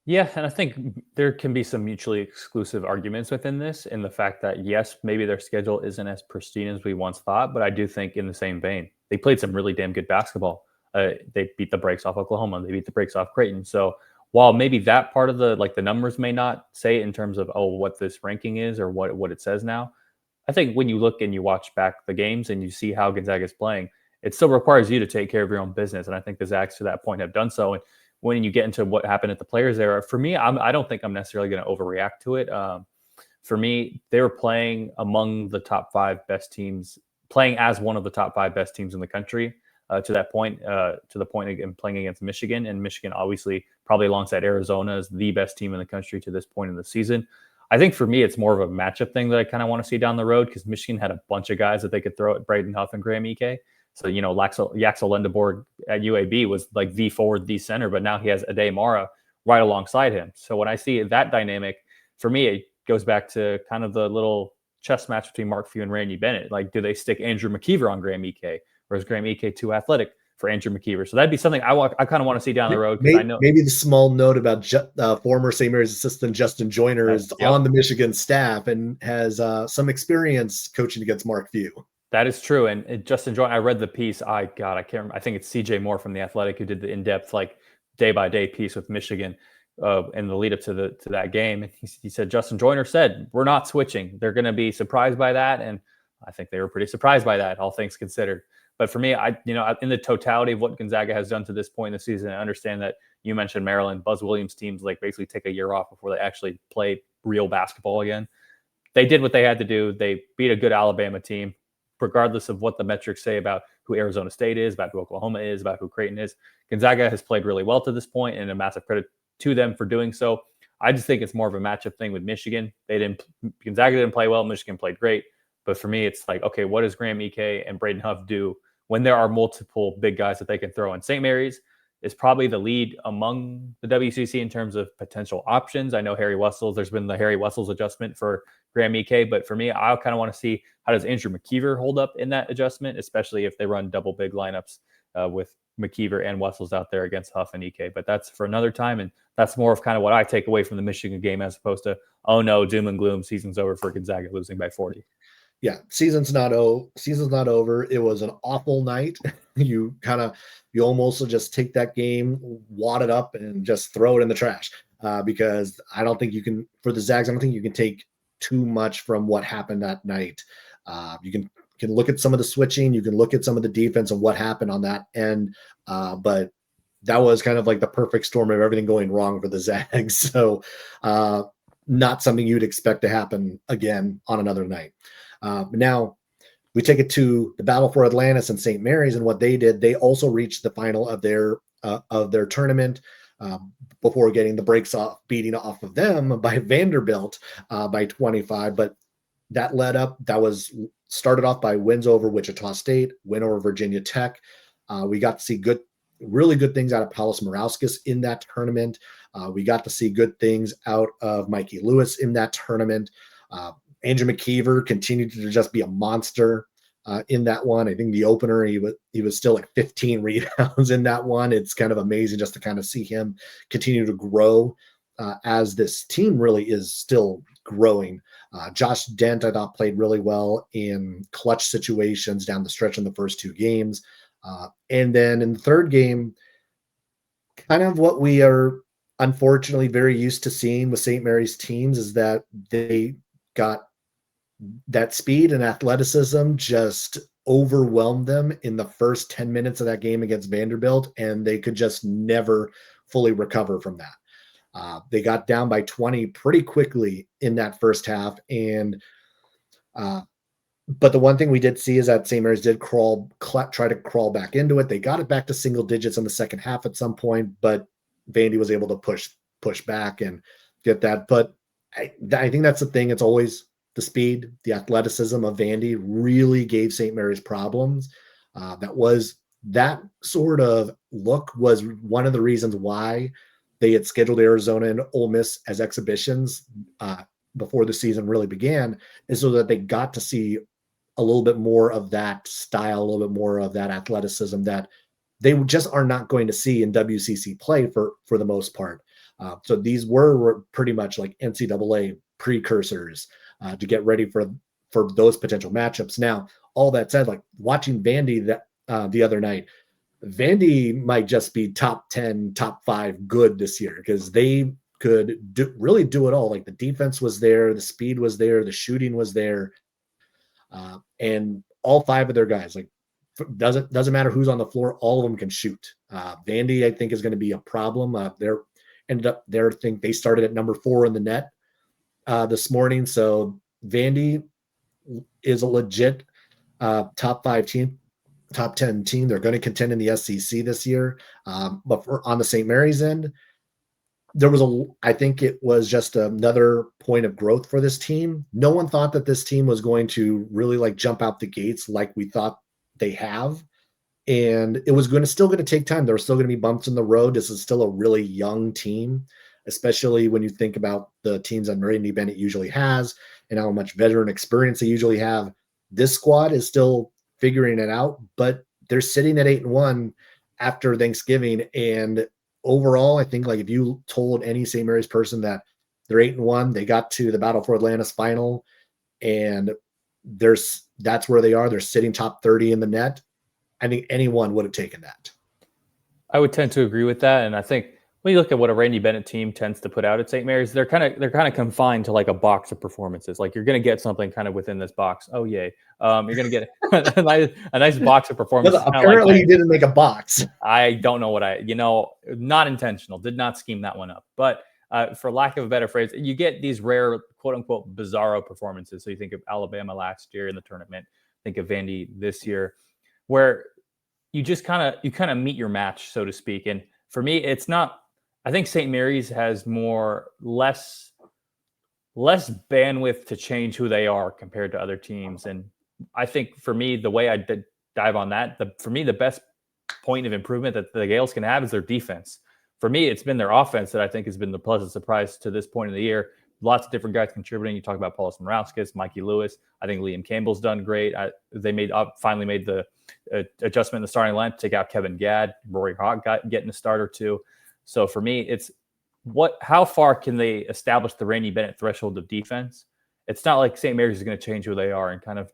B: Yeah, and I think there can be some mutually exclusive arguments within this, in the fact that yes, maybe their schedule isn't as pristine as we once thought, but I do think in the same vein, they played some really damn good basketball. They beat the brakes off Oklahoma, they beat the brakes off Creighton. So while maybe that part of the numbers may not say in terms of what this ranking is or what it says now, I think when you look and you watch back the games and you see how Gonzaga is playing, it still requires you to take care of your own business. And I think the Zags to that point have done so. And when you get into what happened at the Players era, for me, I don't think I'm necessarily going to overreact to it. For me, they were playing among the top 5 best teams, playing as one of the top 5 best teams in the country to that point, to the point of playing against Michigan. And Michigan, obviously, probably alongside Arizona, is the best team in the country to this point in the season. I think for me, it's more of a matchup thing that I kind of want to see down the road, because Michigan had a bunch of guys that they could throw at Braden Huff and Graham Ike. So, Yaxel Lendeborg at UAB was like the forward, the center, but now he has Ade Mara right alongside him. So when I see that dynamic, for me, it goes back to kind of the little chess match between Mark Few and Randy Bennett. Like, do they stick Andrew McKeever on Graham Ike, or is Graham Ike too athletic for Andrew McKeever? So that'd be something I kind of want to see down the road, because I know
A: Maybe the small note about former St. Mary's assistant Justin Joyner is on the Michigan staff and has some experience coaching against Mark Few.
B: That is true. And Justin Joyner, I read the piece. I can't remember. I think it's CJ Moore from The Athletic who did the in-depth, like, day-by-day piece with Michigan in the lead up to that game. And he said, Justin Joyner said, we're not switching. They're going to be surprised by that. And I think they were pretty surprised by that, all things considered. But for me, in the totality of what Gonzaga has done to this point in the season, I understand that you mentioned Maryland. Buzz Williams teams like basically take a year off before they actually play real basketball again. They did what they had to do. They beat a good Alabama team, regardless of what the metrics say about who Arizona State is, about who Oklahoma is, about who Creighton is. Gonzaga has played really well to this point, and a massive credit to them for doing so. I just think it's more of a matchup thing with Michigan. Gonzaga didn't play well. Michigan played great. But for me, it's like, okay, what does Graham Ike and Braden Huff do when there are multiple big guys that they can throw in? St. Mary's is probably the lead among the WCC in terms of potential options. I know there's been the Harry Wessels adjustment for Graham Ike, but for me, I kind of want to see how does Andrew McKeever hold up in that adjustment, especially if they run double big lineups with McKeever and Wessels out there against Huff and Ike. But that's for another time, and that's more of kind of what I take away from the Michigan game, as opposed to, oh no, doom and gloom, season's over for Gonzaga losing by 40.
A: yeah, season's not over. It was an awful night. you almost just take that game, wad it up, and just throw it in the trash. Because I don't think you can, for the Zags, I don't think you can take too much from what happened that night. You can look at some of the switching, you can look at some of the defense and what happened on that end, but that was kind of like the perfect storm of everything going wrong for the Zags. So, not something you'd expect to happen again on another night. Now we take it to the Battle for Atlantis and St. Mary's, and what they did, they also reached the final of their tournament before getting the breaks off, beating off of them by Vanderbilt by 25. But that was started off by wins over Wichita State, win over Virginia Tech. We got to see really good things out of Paulus Morauskas in that tournament. We got to see good things out of Mikey Lewis in that tournament. Andrew McKeever continued to just be a monster in that one. I think the opener, he was still like 15 rebounds in that one. It's kind of amazing just to kind of see him continue to grow as this team really is still growing. Josh Dent, I thought, played really well in clutch situations down the stretch in the first two games. And then in the third game, kind of what we are unfortunately very used to seeing with St. Mary's teams is that they got that speed and athleticism just overwhelmed them in the first 10 minutes of that game against Vanderbilt, and they could just never fully recover from that. They got down by 20 pretty quickly in that first half, and but the one thing we did see is that St. Mary's did try to crawl back into it. They got it back to single digits in the second half at some point, but Vandy was able to push back and get that. But I think that's the thing. It's always the speed, the athleticism of Vandy really gave St. Mary's problems. That sort of look was one of the reasons why they had scheduled Arizona and Ole Miss as exhibitions before the season really began, is so that they got to see a little bit more of that style, a little bit more of that athleticism that they just are not going to see in WCC play for the most part. So these were pretty much like NCAA precursors to get ready for those potential matchups. Now, all that said, like watching Vandy the other night, Vandy might just be top 10, top 5 good this year because they could really do it all. Like the defense was there, the speed was there, the shooting was there, and all 5 of their guys, like doesn't matter who's on the floor, all of them can shoot. Vandy, I think, is going to be a problem. I think they started at number 4 in the net this morning. So Vandy is a legit top 5 team, top 10 team. They're going to contend in the SEC this year. But on the St. Mary's end, I think it was just another point of growth for this team. No one thought that this team was going to really like jump out the gates like we thought they have. And it was still going to take time. There were still going to be bumps in the road. This is still a really young team, especially when you think about the teams that Randy Bennett usually has and how much veteran experience they usually have. This squad is still figuring it out, but they're sitting at 8-1 after Thanksgiving. And overall, I think like if you told any St. Mary's person that they're 8-1, they got to the Battle for Atlantis final, and that's where they are. They're sitting top 30 in the net. I think anyone would have taken that.
B: I would tend to agree with that, and I think when you look at what a Randy Bennett team tends to put out at St. Mary's, they're kind of confined to like a box of performances. Like you're going to get something kind of within this box. Oh yay! You're going to get a nice box of performances.
A: Apparently, you didn't make a box.
B: I don't know what not intentional. Did not scheme that one up. But for lack of a better phrase, you get these rare quote unquote bizarro performances. So you think of Alabama last year in the tournament. Think of Vandy this year, where you just kind of meet your match, so to speak. And for me, it's not. I think St. Mary's has less bandwidth to change who they are compared to other teams. And I think for me, the way I did dive on that, for me, the best point of improvement that the Gales can have is their defense. For me, it's been their offense that I think has been the pleasant surprise to this point of the year. Lots of different guys contributing. You talk about Paulus Morauskas, Mikey Lewis. I think Liam Campbell's done great. They finally made the adjustment in the starting line to take out Kevin Gadd. Rory Hogg getting a start or two. So for me, it's how far can they establish the Randy Bennett threshold of defense? it's not like St. Mary's is going to change who they are and kind of,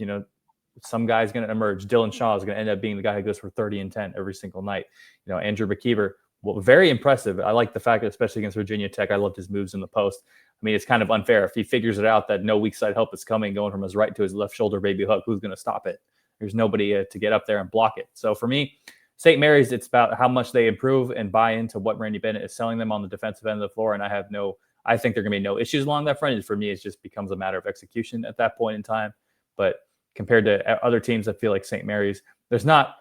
B: some guy's going to emerge. Dylan Shaw is going to end up being the guy who goes for 30 and 10 every single night. Andrew McKeever, well, very impressive. I like the fact that, especially against Virginia Tech, I loved his moves in the post. I mean, it's kind of unfair. If he figures it out that no weak side help is coming, going from his right to his left shoulder baby hook, who's going to stop it? There's nobody to get up there and block it. So for me, St. Mary's, it's about how much they improve and buy into what Randy Bennett is selling them on the defensive end of the floor. And I think there are going to be no issues along that front. And for me, it just becomes a matter of execution at that point in time. But compared to other teams, I feel like St. Mary's, there's not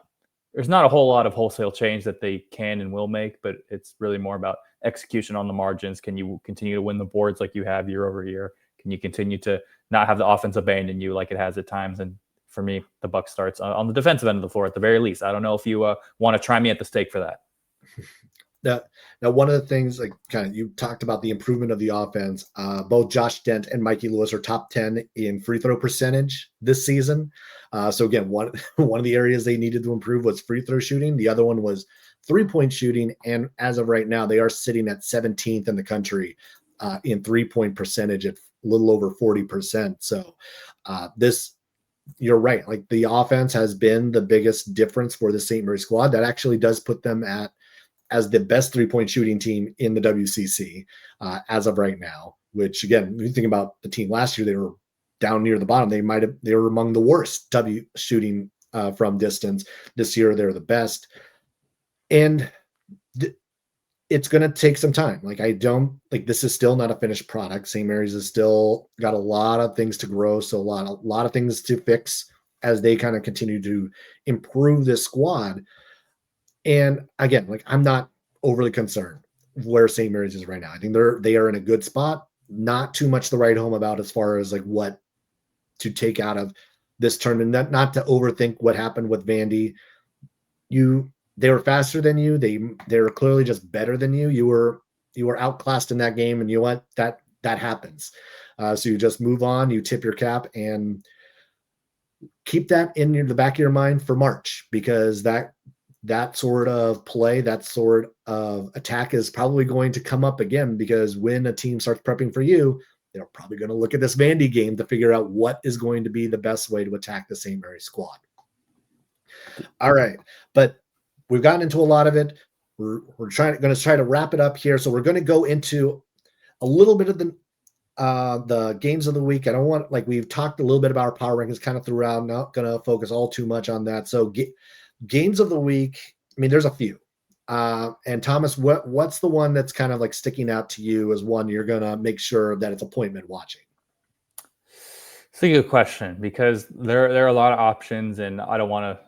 B: a whole lot of wholesale change that they can and will make, but it's really more about execution on the margins. Can you continue to win the boards like you have year over year? Can you continue to not have the offense abandon you like it has at times? And for me, the buck starts on the defensive end of the floor at the very least. I don't know if you want to try me at the stake for that.
A: Now, one of the things, like you talked about the improvement of the offense. Both Josh Dent and Mikey Lewis are top 10 in free throw percentage this season. So again, one of the areas they needed to improve was free throw shooting. The other one was 3-point shooting. And as of right now, they are sitting at 17th in the country in 3-point percentage at a little over 40%. So you're right. Like, the offense has been the biggest difference for the St. Mary's squad. That actually does put them as the best 3-point shooting team in the WCC as of right now, which, again, when you think about the team last year, they were down near the bottom. They were among the worst shooting from distance. This year, they're the best. And it's going to take some time. This is still not a finished product. St. Mary's has still got a lot of things to grow. So a lot of things to fix as they kind of continue to improve this squad. And again, I'm not overly concerned where St. Mary's is right now. I think they are in a good spot. Not too much to write home about as far as what to take out of this tournament. Not to overthink what happened with Vandy. They were faster than you. They were clearly just better than you. You were outclassed in that game, and you know what? That happens. So you just move on. You tip your cap and keep that in the back of your mind for March, because that sort of play, that sort of attack is probably going to come up again, because when a team starts prepping for you, they're probably going to look at this Vandy game to figure out what is going to be the best way to attack the St. Mary's squad. All right. But we've gotten into a lot of it. We're going to try to wrap it up here. So we're going to go into a little bit of the games of the week. I don't want, we've talked a little bit about our power rankings kind of throughout. Not going to focus all too much on that. So games of the week, I mean, there's a few. And Thomas, what's the one that's kind of sticking out to you as one you're going to make sure that it's appointment watching?
B: It's a good question, because there are a lot of options, and I don't want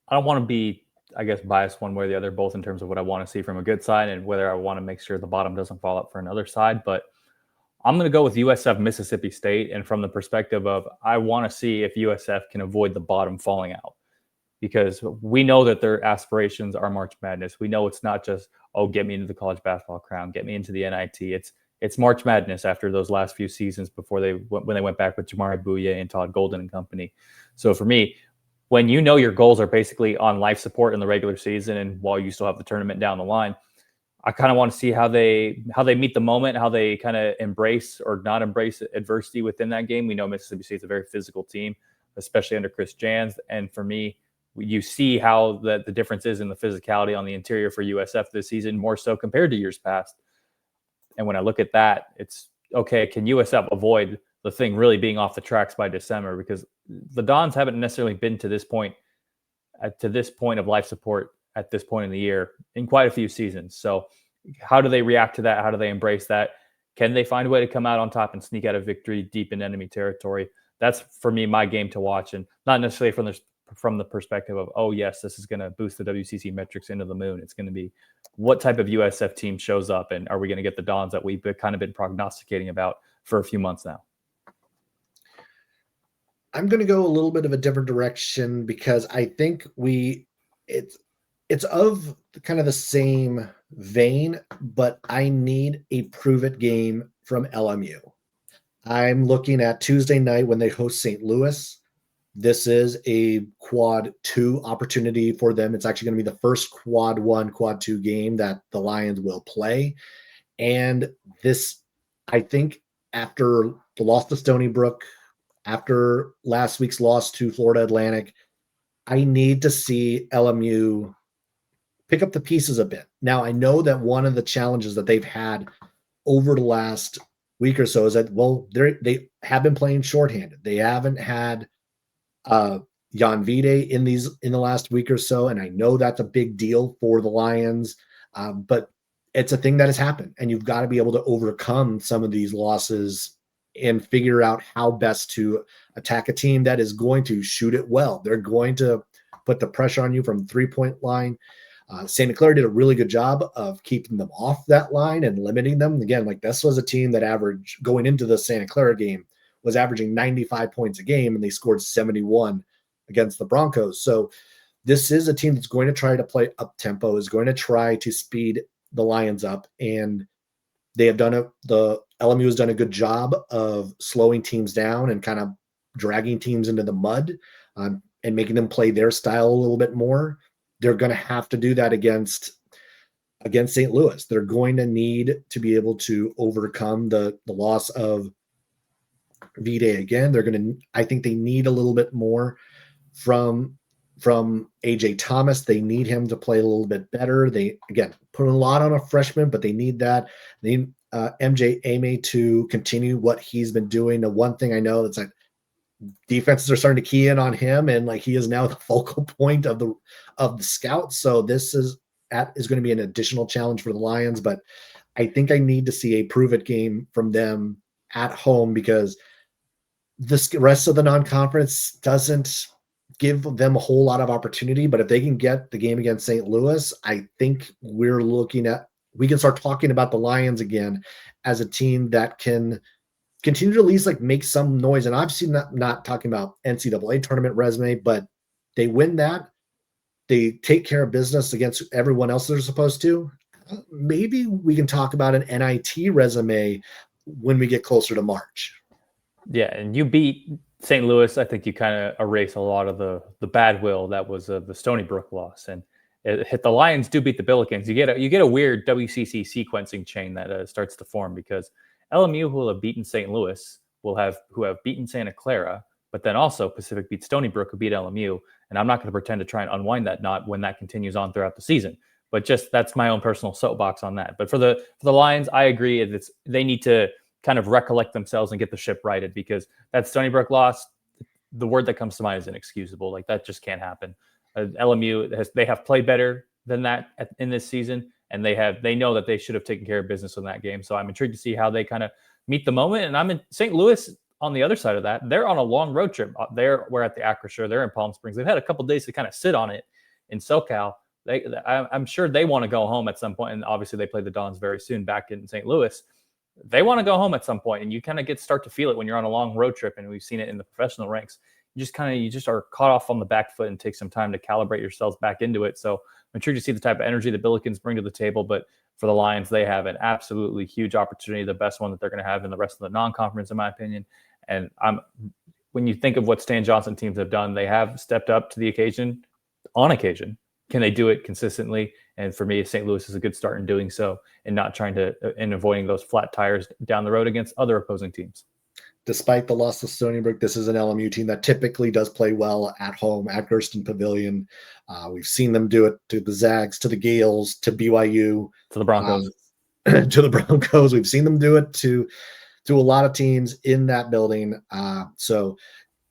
B: to be, I guess, biased one way or the other, both in terms of what I want to see from a good side and whether I want to make sure the bottom doesn't fall up for another side. But I'm going to go with USF Mississippi State, and from the perspective of, I want to see if USF can avoid the bottom falling out, because we know that their aspirations are March Madness. We know it's not just, get me into the college basketball crown, get me into the NIT. It's March Madness after those last few seasons when they went back with Jamari Bouye and Todd Golden and company. So for me, when you know your goals are basically on life support in the regular season, and while you still have the tournament down the line, I kind of want to see how they meet the moment, how they kind of embrace or not embrace adversity within that game. We know Mississippi State's a very physical team, especially under Chris Jans. And for me, you see how the difference is in the physicality on the interior for USF this season, more so compared to years past. And when I look at that, it's okay, can USF avoid the thing really being off the tracks by December? Because the Dons haven't necessarily been to this point of life support at this point in the year in quite a few seasons. So how do they react to that? How do they embrace that? Can they find a way to come out on top and sneak out a victory deep in enemy territory? That's, for me, my game to watch, and not necessarily from the perspective of, oh yes, this is going to boost the WCC metrics into the moon. It's going to be, what type of USF team shows up, and are we going to get the Dons that we've kind of been prognosticating about for a few months now?
A: I'm going to go a little bit of a different direction, because I think it's of kind of the same vein, but I need a prove it game from LMU. I'm looking at Tuesday night when they host St. Louis. This is a quad 2 opportunity for them. It's actually going to be the first quad 1, quad 2 game that the Lions will play. And this, I think, after the loss to Stony Brook, after last week's loss to Florida Atlantic, I need to see LMU pick up the pieces a bit. Now, I know that one of the challenges that they've had over the last week or so is that, well, they have been playing shorthanded. They haven't had Jan Vide in the last week or so, and I know that's a big deal for the Lions, but it's a thing that has happened, and you've got to be able to overcome some of these losses and figure out how best to attack a team that is going to shoot it well. They're going to put the pressure on you from 3-point line. Santa Clara did a really good job of keeping them off that line and limiting them. Again, like this was a team that averaged going into the Santa Clara game was averaging 95 points a game, and they scored 71 against the Broncos. So this is a team that's going to try to play up tempo, is going to try to speed the Lions up, and they have done it. The LMU has done a good job of slowing teams down and kind of dragging teams into the mud and making them play their style a little bit more. They're going to have to do that against St. Louis. They're going to need to be able to overcome the loss of V-Day again. I think they need a little bit more from AJ Thomas. They need him to play a little bit better. They, again, put a lot on a freshman, but they need that. They need MJ Ame to continue what he's been doing. The one thing I know that's like defenses are starting to key in on him, and like he is now the focal point of the scouts. So this is going to be an additional challenge for the Lions, but I think I need to see a prove-it game from them at home, because the rest of the non-conference doesn't give them a whole lot of opportunity. But if they can get the game against St. Louis, I think we can start talking about the Lions again as a team that can continue to at least like make some noise. And I've seen that, not talking about NCAA tournament resume, but they win that. They take care of business against everyone else they're supposed to. Maybe we can talk about an NIT resume when we get closer to March.
B: Yeah, and you beat St. Louis. I think you kind of erase a lot of the bad will that was the Stony Brook loss, and the Lions do beat the Billikens. You get a weird WCC sequencing chain that starts to form, because LMU, who will have beaten St. Louis, who have beaten Santa Clara, but then also Pacific beat Stony Brook, who beat LMU. And I'm not going to pretend to try and unwind that knot when that continues on throughout the season. But just that's my own personal soapbox on that. But for the Lions, I agree. They need to kind of recollect themselves and get the ship righted, because that Stony Brook loss, the word that comes to mind is inexcusable. Like that just can't happen. LMU they have played better than that in this season, and they know that they should have taken care of business in that game. So I'm intrigued to see how they kind of meet the moment. And I'm in St. Louis on the other side of that. They're on a long road trip. We're at the Acrisure. They're in Palm Springs. They've had a couple of days to kind of sit on it in SoCal. I'm sure they want to go home at some point. And obviously they play the Dons very soon back in St. Louis. They want to go home at some point, and you kind of start to feel it when you're on a long road trip. And we've seen it in the professional ranks. You just are caught off on the back foot and take some time to calibrate yourselves back into it. So I'm intrigued to see the type of energy the Billikens bring to the table. But for the Lions, they have an absolutely huge opportunity, the best one that they're going to have in the rest of the non-conference, in my opinion. And when you think of what Stan Johnson teams have done, they have stepped up to the occasion on occasion. Can they do it consistently? And for me, St. Louis is a good start in doing so, and not and avoiding those flat tires down the road against other opposing teams.
A: Despite the loss of Stony Brook, this is an LMU team that typically does play well at home at Gersten Pavilion. We've seen them do it to the Zags, to the Gales, to BYU,
B: to the Broncos.
A: To the Broncos. We've seen them do it to a lot of teams in that building. So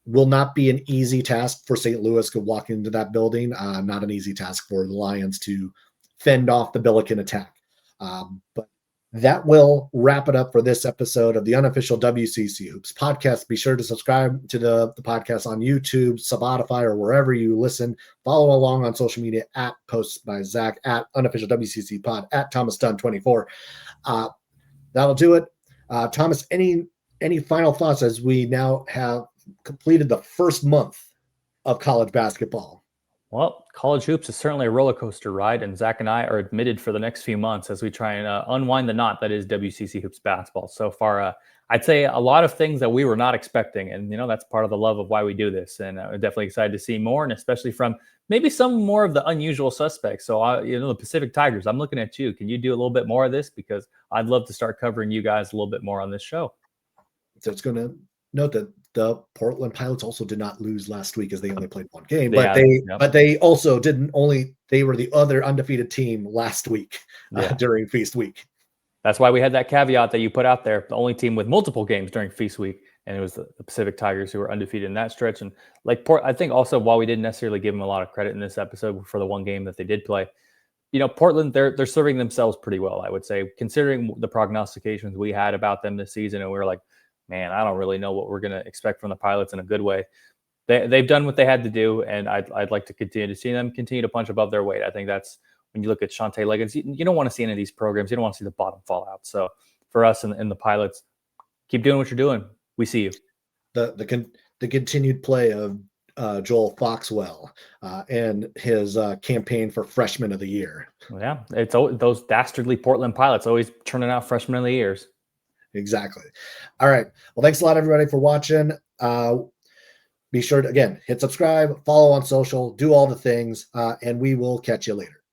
A: will not be an easy task for St. Louis to walk into that building. Not an easy task for the Lions to fend off the Billiken attack. But that will wrap it up for this episode of the unofficial WCC Hoops podcast. Be sure to subscribe to the podcast on YouTube, Spotify, or wherever you listen. Follow along on social media at Posts by Zach, at unofficial WCC pod, at Thomas Dunn 24. That'll do it. Thomas, any final thoughts as we now have completed the first month of college basketball?
B: Well, college hoops is certainly a roller coaster ride, and Zach and I are admitted for the next few months as we try and unwind the knot that is WCC hoops basketball. So far, I'd say a lot of things that we were not expecting, and that's part of the love of why we do this. And I'm definitely excited to see more, and especially from maybe some more of the unusual suspects. So, the Pacific Tigers, I'm looking at you. Can you do a little bit more of this? Because I'd love to start covering you guys a little bit more on this show.
A: it's going to note that the Portland Pilots also did not lose last week as they only played one game,
B: Yeah,
A: but they also didn't only, they were the other undefeated team last week during Feast Week.
B: That's why we had that caveat that you put out there, the only team with multiple games during Feast Week, and it was the Pacific Tigers who were undefeated in that stretch. And like I think also, while we didn't necessarily give them a lot of credit in this episode for the one game that they did play, Portland, they're serving themselves pretty well, I would say, considering the prognostications we had about them this season. And we were like, man, I don't really know what we're going to expect from the Pilots in a good way. They've done what they had to do, and I'd like to continue to see them continue to punch above their weight. I think that's, when you look at Shante Liggins, you don't want to see any of these programs. You don't want to see the bottom fall out. So for us and the Pilots, keep doing what you're doing. We see you.
A: The continued play of Joel Foxwell and his campaign for Freshman of the Year.
B: Yeah, it's those dastardly Portland Pilots always turning out Freshman of the Years.
A: Exactly. All right. Well, thanks a lot, everybody, for watching. Be sure to, again, hit subscribe, follow on social, do all the things, and we will catch you later.